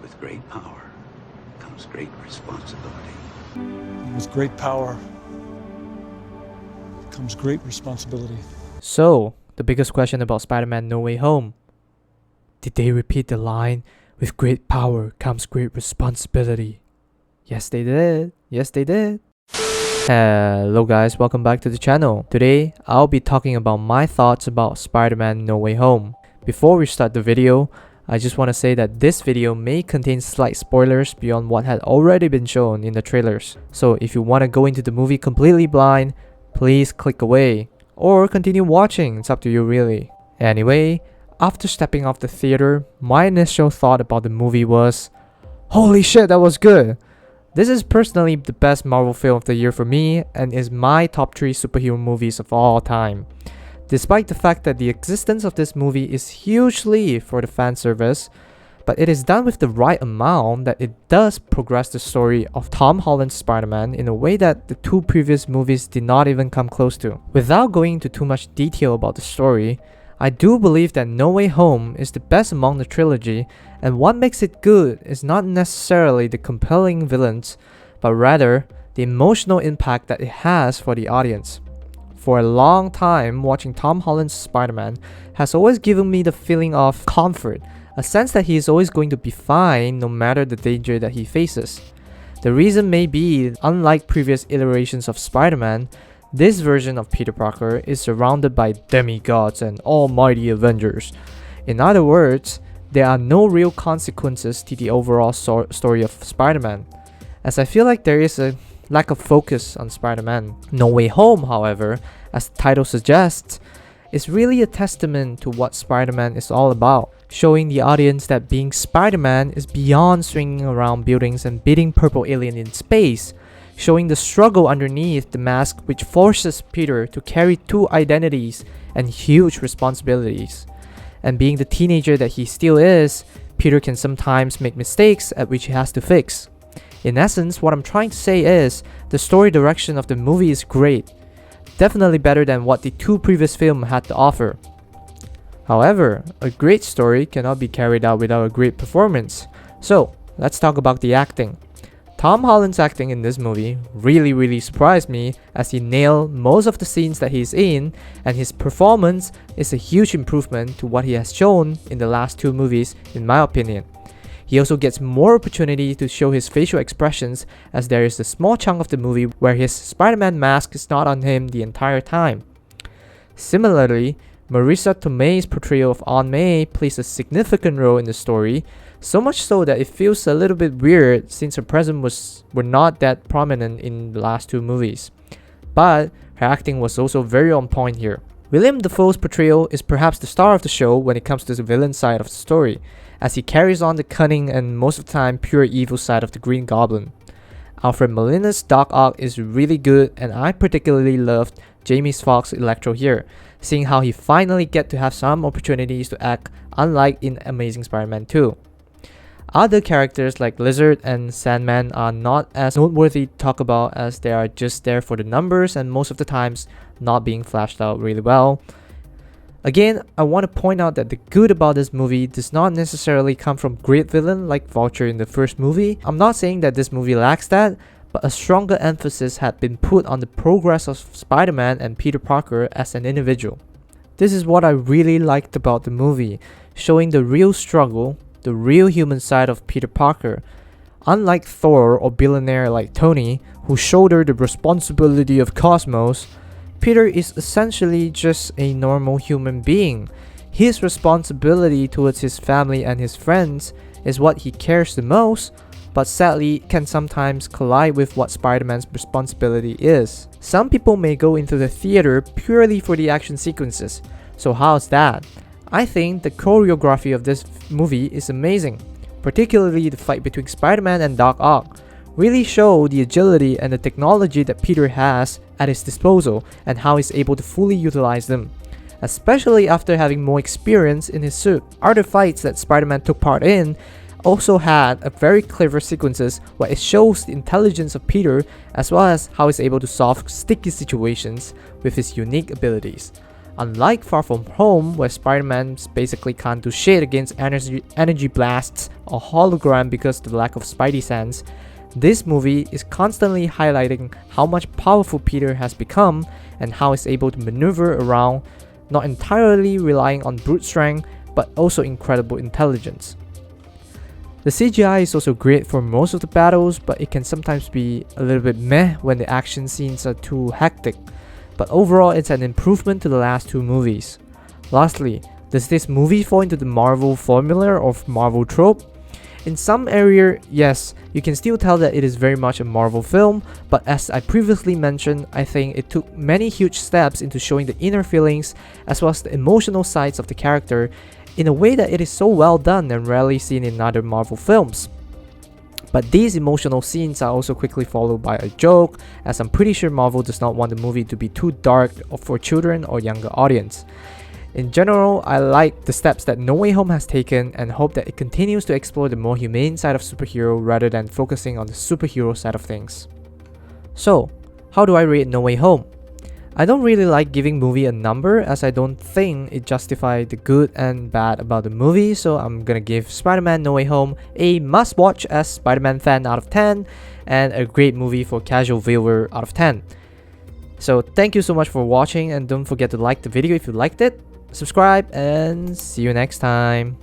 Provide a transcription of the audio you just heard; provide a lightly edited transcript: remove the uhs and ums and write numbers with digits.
With great power comes great responsibility. With great power comes great responsibility. So, the biggest question about Spider-Man No Way Home. Did they repeat the line, "With great power comes great responsibility"? Yes, they did. Yes, they did. Hello guys, welcome back to the channel. Today, I'll be talking about my thoughts about Spider-Man No Way Home. Before we start the video, I just want to say that this video may contain slight spoilers beyond what had already been shown in the trailers. So if you want to go into the movie completely blind, please click away. Or continue watching, it's up to you really. Anyway, after stepping off the theater, my initial thought about the movie was, holy shit, that was good! This is personally the best Marvel film of the year for me and is my top 3 superhero movies of all time. Despite the fact that the existence of this movie is hugely for the fan service, but it is done with the right amount that it does progress the story of Tom Holland's Spider-Man in a way that the 2 previous movies did not even come close to. Without going into too much detail about the story, I do believe that No Way Home is the best among the trilogy, and what makes it good is not necessarily the compelling villains, but rather the emotional impact that it has for the audience. For a long time, watching Tom Holland's Spider-Man has always given me the feeling of comfort, a sense that he is always going to be fine no matter the danger that he faces. The reason may be, unlike previous iterations of Spider-Man, this version of Peter Parker is surrounded by demigods and almighty Avengers. In other words, there are no real consequences to the overall story of Spider-Man, as I feel like there is a lack of focus on Spider-Man. No Way Home, however, as the title suggests, is really a testament to what Spider-Man is all about, showing the audience that being Spider-Man is beyond swinging around buildings and beating purple alien in space, showing the struggle underneath the mask which forces Peter to carry 2 identities and huge responsibilities. And being the teenager that he still is, Peter can sometimes make mistakes at which he has to fix. In essence, what I'm trying to say is, the story direction of the movie is great. Definitely better than what the 2 previous films had to offer. However, a great story cannot be carried out without a great performance. So, let's talk about the acting. Tom Holland's acting in this movie really surprised me as he nailed most of the scenes that he's in, and his performance is a huge improvement to what he has shown in the last 2 movies in my opinion. He also gets more opportunity to show his facial expressions, as there is a small chunk of the movie where his Spider-Man mask is not on him the entire time. Similarly, Marisa Tomei's portrayal of Aunt May plays a significant role in the story, so much so that it feels a little bit weird since her presence were not that prominent in the last 2 movies. But her acting was also very on point here. Willem Dafoe's portrayal is perhaps the star of the show when it comes to the villain side of the story, as he carries on the cunning and most of the time pure evil side of the Green Goblin. Alfred Molina's Doc Ock is really good, and I particularly loved Jamie Foxx's Electro here, seeing how he finally get to have some opportunities to act unlike in Amazing Spider-Man 2. Other characters like Lizard and Sandman are not as noteworthy to talk about, as they are just there for the numbers and most of the times not being flashed out really well. Again, I want to point out that the good about this movie does not necessarily come from great villain like Vulture in the first movie. I'm not saying that this movie lacks that, but a stronger emphasis had been put on the progress of Spider-Man and Peter Parker as an individual. This is what I really liked about the movie, showing the real struggle, the real human side of Peter Parker. Unlike Thor or billionaire like Tony, who shouldered the responsibility of Cosmos, Peter is essentially just a normal human being. His responsibility towards his family and his friends is what he cares the most, but sadly can sometimes collide with what Spider-Man's responsibility is. Some people may go into the theater purely for the action sequences, so how's that? I think the choreography of this movie is amazing, particularly the fight between Spider-Man and Doc Ock. Really show the agility and the technology that Peter has at his disposal and how he's able to fully utilize them, especially after having more experience in his suit. Other fights that Spider-Man took part in also had a very clever sequences where it shows the intelligence of Peter as well as how he's able to solve sticky situations with his unique abilities. Unlike Far From Home, where Spider-Man basically can't do shit against energy blasts or hologram because of the lack of Spidey sense, this movie is constantly highlighting how much powerful Peter has become and how he's able to maneuver around, not entirely relying on brute strength, but also incredible intelligence. The CGI is also great for most of the battles, but it can sometimes be a little bit meh when the action scenes are too hectic. But overall, it's an improvement to the last two movies. Lastly, does this movie fall into the Marvel formula or Marvel trope? In some area, yes, you can still tell that it is very much a Marvel film, but as I previously mentioned, I think it took many huge steps into showing the inner feelings as well as the emotional sides of the character in a way that it is so well done and rarely seen in other Marvel films. But these emotional scenes are also quickly followed by a joke, as I'm pretty sure Marvel does not want the movie to be too dark for children or younger audience. In general, I like the steps that No Way Home has taken and hope that it continues to explore the more humane side of superhero rather than focusing on the superhero side of things. So, how do I rate No Way Home? I don't really like giving movie a number as I don't think it justifies the good and bad about the movie, so I'm gonna give Spider-Man No Way Home a must-watch as Spider-Man fan out of 10 and a great movie for casual viewer out of 10. So thank you so much for watching and don't forget to like the video if you liked it, subscribe, and see you next time.